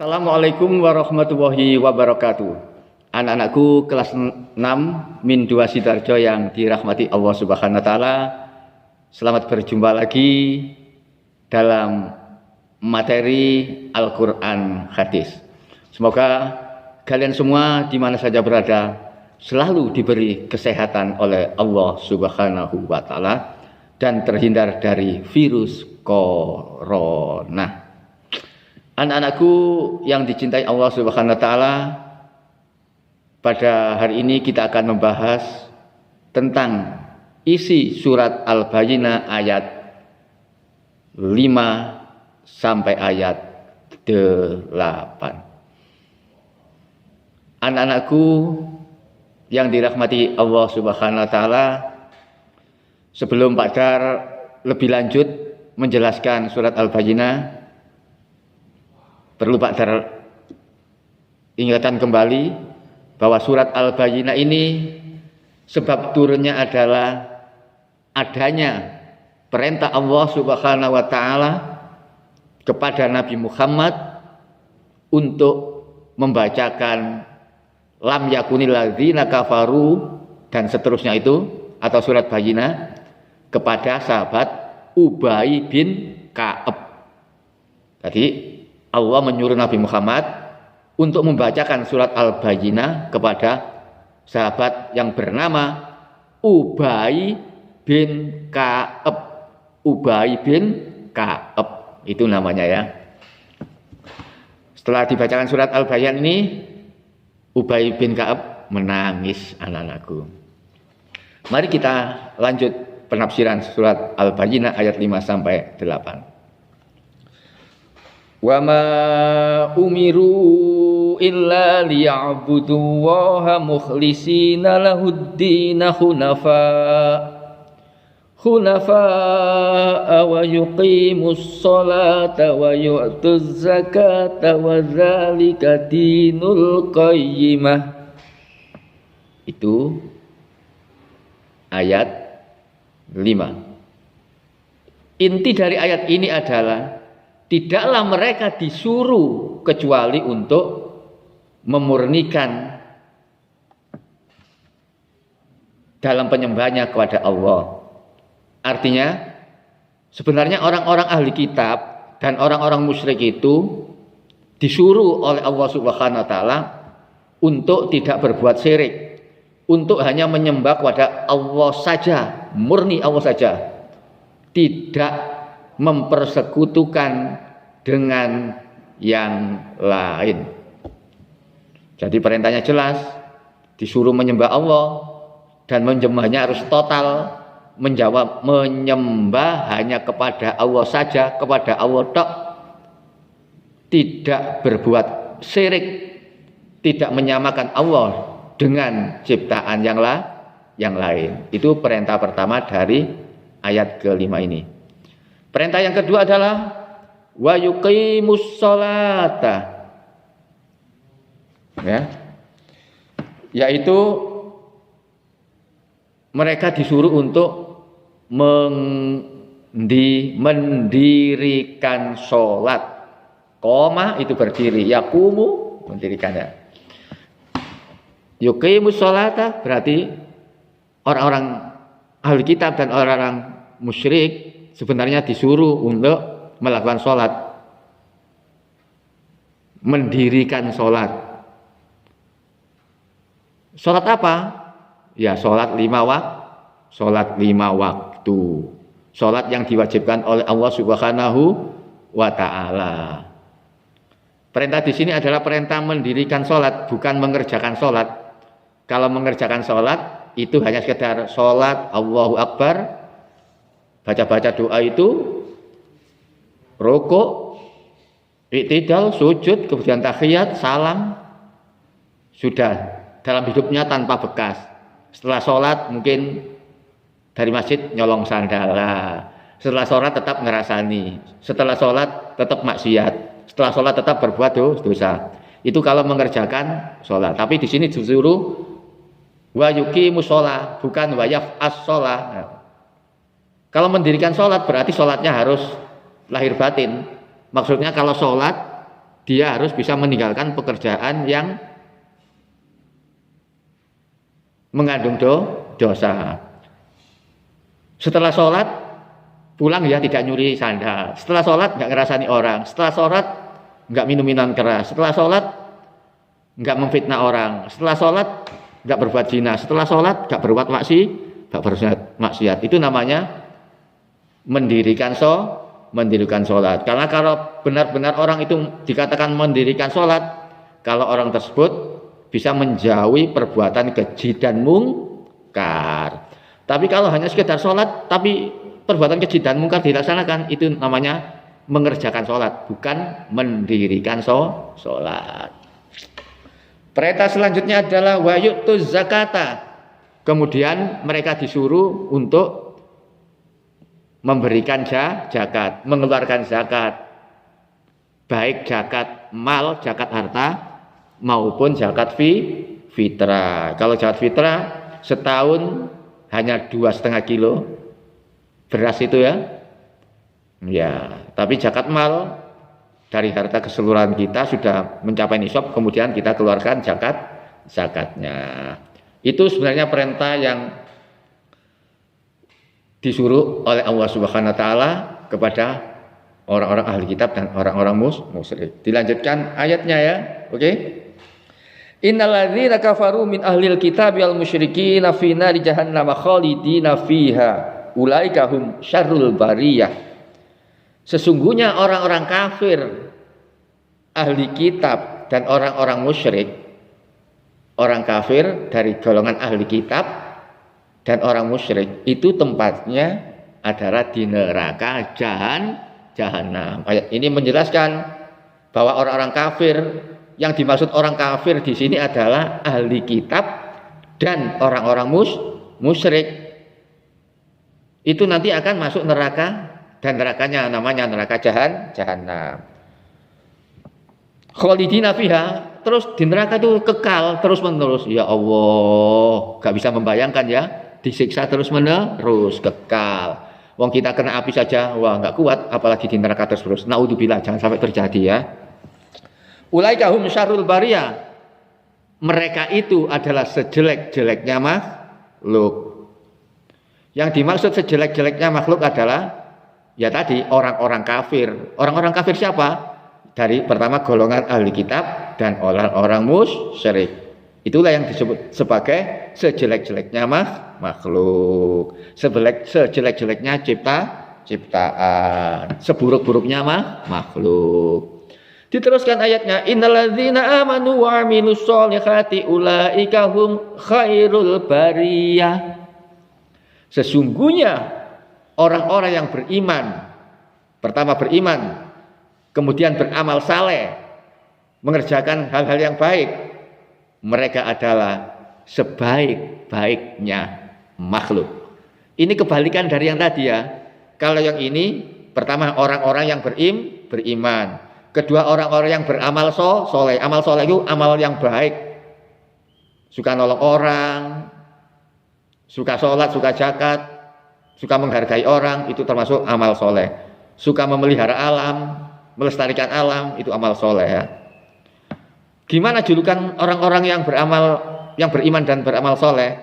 Assalamualaikum warahmatullahi wabarakatuh. Anak-anakku kelas 6 min 2 Sidoarjo yang dirahmati Allah Subhanahu wa taala. Selamat berjumpa lagi dalam materi Al-Qur'an hadis. Semoga kalian semua di mana saja berada selalu diberi kesehatan oleh Allah Subhanahu wa taala dan terhindar dari virus corona. Anak-anakku yang dicintai Allah Subhanahu wa taala, pada hari ini kita akan membahas tentang isi surat Al-Bayyinah ayat 5 sampai ayat 8. Anak-anakku yang dirahmati Allah Subhanahu wa taala, sebelum Pak Dar lebih lanjut menjelaskan surat Al-Bayyinah, perlu Pak Dar ingatkan kembali bahwa surat Al-Bayyinah ini sebab turunnya adalah adanya perintah Allah Subhanahu wa taala kepada Nabi Muhammad untuk membacakan lam yakunil ladzina kafaru dan seterusnya itu, atau surat Bayyinah, kepada sahabat Ubay bin Ka'ab. Tadi Allah menyuruh Nabi Muhammad untuk membacakan surat Al-Bayyinah kepada sahabat yang bernama Ubay bin Ka'ab. Ubay bin Ka'ab itu namanya ya. Setelah dibacakan surat Al-Bayyinah ini, Ubay bin Ka'ab menangis, anak-anakku. Mari kita lanjut penafsiran surat Al-Bayyinah ayat 5 sampai 8. Wa ma umiru illa liya'budullaha mukhlishina lahud-din hunafa wa yuqimus sholata wa yu'tuz zakata wa dzalika dinul qayyimah. Itu ayat 5. Inti dari ayat ini adalah tidaklah mereka disuruh kecuali untuk memurnikan dalam penyembahnya kepada Allah. Artinya, sebenarnya orang-orang ahli kitab dan orang-orang musyrik itu disuruh oleh Allah Subhanahu wa taala untuk tidak berbuat syirik, untuk hanya menyembah kepada Allah saja, murni Allah saja, tidak mempersekutukan dengan yang lain. Jadi perintahnya jelas, disuruh menyembah Allah, dan menyembahnya harus total, menyembah hanya kepada Allah saja, kepada Allah tok, tidak berbuat syirik, tidak menyamakan Allah dengan ciptaan yang lain. Itu perintah pertama dari ayat ke-5 ini. Perintah yang kedua adalah wa yuqimus sholata, ya, yaitu mereka disuruh untuk mendirikan sholat. Qoma itu berdiri, yaqumu mendirikannya. Yuqimus sholata berarti orang-orang ahli kitab dan orang-orang musyrik sebenarnya disuruh untuk melakukan sholat, mendirikan sholat. Sholat apa? Ya, sholat 5 waktu. Sholat yang diwajibkan oleh Allah Subhanahu wa taala. Perintah di sini adalah perintah mendirikan sholat, bukan mengerjakan sholat. Kalau mengerjakan sholat itu hanya sekedar sholat Allahu Akbar, baca-baca doa itu, rukuk, i'tidal, sujud, kemudian tahiyat, salam, sudah dalam hidupnya tanpa bekas. Setelah sholat mungkin dari masjid nyolong sandal, setelah sholat tetap ngerasani, setelah sholat tetap maksiat, setelah sholat tetap berbuat dosa. Itu kalau mengerjakan sholat. Tapi di sini disuruh wa yuqimus sholah, bukan wa yaf'as sholah. Kalau mendirikan sholat berarti sholatnya harus lahir batin. Maksudnya kalau sholat dia harus bisa meninggalkan pekerjaan yang mengandung dosa. Setelah sholat pulang ya tidak nyuri sandal. Setelah sholat nggak ngerasani orang. Setelah sholat nggak minum minuman keras. Setelah sholat nggak memfitnah orang. Setelah sholat nggak berbuat zina. Setelah sholat nggak berbuat maksiat. Itu namanya mendirikan sholat. Karena kalau benar-benar orang itu dikatakan mendirikan sholat, kalau orang tersebut bisa menjauhi perbuatan keji dan mungkar. Tapi kalau hanya sekedar sholat, tapi perbuatan keji dan mungkar dilaksanakan, itu namanya mengerjakan sholat, bukan mendirikan sholat. Perintah selanjutnya adalah wa yu'tuz zakata. Kemudian mereka disuruh untuk memberikan zakat, mengeluarkan zakat, baik zakat mal, zakat harta, maupun zakat fitrah. Kalau zakat fitrah setahun hanya 2,5 kilo beras itu ya. Tapi zakat mal dari harta keseluruhan kita sudah mencapai nisab, kemudian kita keluarkan zakatnya. Itu sebenarnya perintah yang disuruh oleh Allah Subhanahu wa taala kepada orang-orang ahli kitab dan orang-orang musyrik. Dilanjutkan ayatnya ya. Oke. Innalladzina kafaru min ahlil kitab wal musyrikin fi nari jahannam khalidina fiha ulaika hum syarrul bariyah. Sesungguhnya orang-orang kafir ahli kitab dan orang-orang musyrik, orang kafir dari golongan ahli kitab dan orang musyrik itu tempatnya adalah di neraka jahanam. Ayat ini menjelaskan bahwa orang-orang kafir, yang dimaksud orang kafir di sini adalah ahli kitab dan orang-orang musyrik. Itu nanti akan masuk neraka, dan nerakanya namanya neraka jahanam. Khalidina fiha, terus di neraka itu kekal terus menerus. Ya Allah, gak bisa membayangkan ya, disiksa terus menerus, kekal. Wong kita kena api saja, wah nggak kuat, apalagi di neraka terus. Naudzubillah, jangan sampai terjadi ya. Ulaika hum syarrul bariyah. Mereka itu adalah sejelek-jeleknya makhluk. Yang dimaksud sejelek-jeleknya makhluk adalah ya tadi orang-orang kafir. Orang-orang kafir siapa? Dari pertama golongan ahli kitab dan orang-orang musyrik. Itulah yang disebut sebagai sejelek-jeleknya makhluk. Sejelek-jeleknya ciptaan. Seburuk-buruknya makhluk. Diteruskan ayatnya, innalladzina amanu wa 'amilus sholihati ulaika hum khairul bariyah. Sesungguhnya orang-orang yang beriman, pertama beriman, kemudian beramal saleh, mengerjakan hal-hal yang baik, mereka adalah sebaik-baiknya makhluk. Ini kebalikan dari yang tadi ya. Kalau yang ini pertama orang-orang yang beriman, kedua orang-orang yang beramal soleh. Amal soleh itu amal yang baik, suka nolong orang, suka sholat, suka zakat, suka menghargai orang, itu termasuk amal soleh. Suka memelihara alam, melestarikan alam, itu amal soleh ya. Gimana julukan orang-orang yang beriman dan beramal soleh?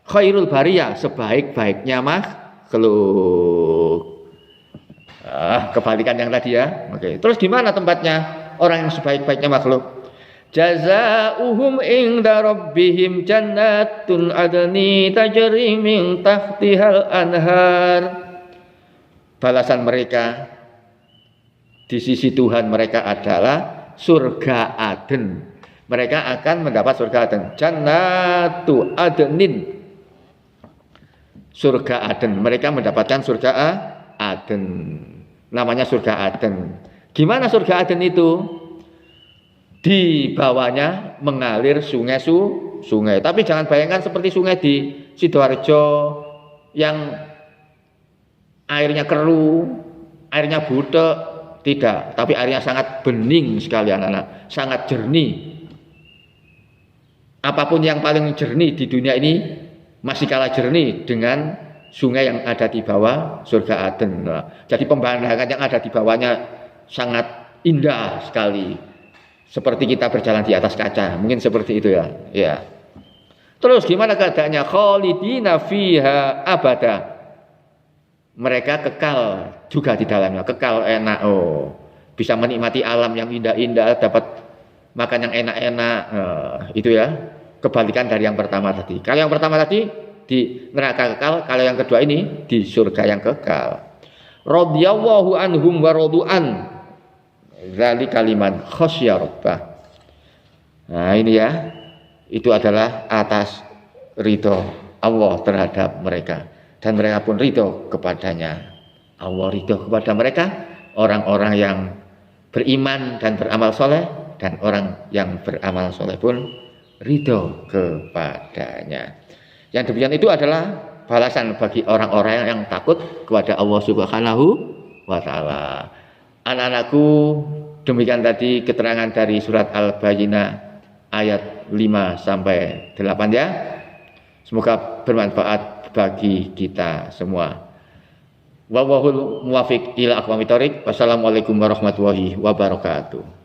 Khairul bariyah, sebaik-baiknya makhluk. Kebalikan yang tadi ya. Oke. Terus di mana tempatnya orang yang sebaik-baiknya makhluk? Jazaohum inda rabbihim jannatun adni tajri min tahtihal anhar. Balasan mereka di sisi Tuhan mereka adalah surga Aden. Mereka akan mendapat surga Aden. Jannatu adnin. Surga Aden. Mereka mendapatkan surga Aden. Namanya surga Aden. Gimana surga Aden itu? Di bawahnya mengalir sungai. Tapi jangan bayangkan seperti sungai di Sidoarjo yang airnya keruh, airnya butek, tidak. Tapi airnya sangat bening sekali anak-anak, sangat jernih. Apapun yang paling jernih di dunia ini masih kalah jernih dengan sungai yang ada di bawah surga Aden. Jadi pemandangan yang ada di bawahnya sangat indah sekali. seperti kita berjalan di atas kaca, mungkin seperti itu ya. Ya. Terus gimana keadaannya? Khalidina fiha abada. Mereka kekal juga di dalamnya, kekal enak. Oh, bisa menikmati alam yang indah-indah, dapat makan yang enak-enak. Itu ya, kebalikan dari yang pertama tadi. Kalau yang pertama tadi di neraka kekal, kalau yang kedua ini di surga yang kekal. Radhiyallahu anhum wa radu'an. Dzalika liman khasyya rabbah. Nah, ini ya. Itu adalah atas ridho Allah terhadap mereka, dan mereka pun ridho kepadanya. Allah ridho kepada mereka, orang-orang yang beriman dan beramal soleh, dan orang yang beramal soleh pun ridho kepadanya. Yang demikian itu adalah balasan bagi orang-orang yang takut kepada Allah Subhanahu wa Ta'ala. Anak-anakku, demikian tadi keterangan dari surat Al-Bayyinah ayat 5 sampai 8 ya. Semoga bermanfaat bagi kita semua. Wallahul muwaffiq ila aqwamit thoriq. Wassalamualaikum warahmatullahi wabarakatuh.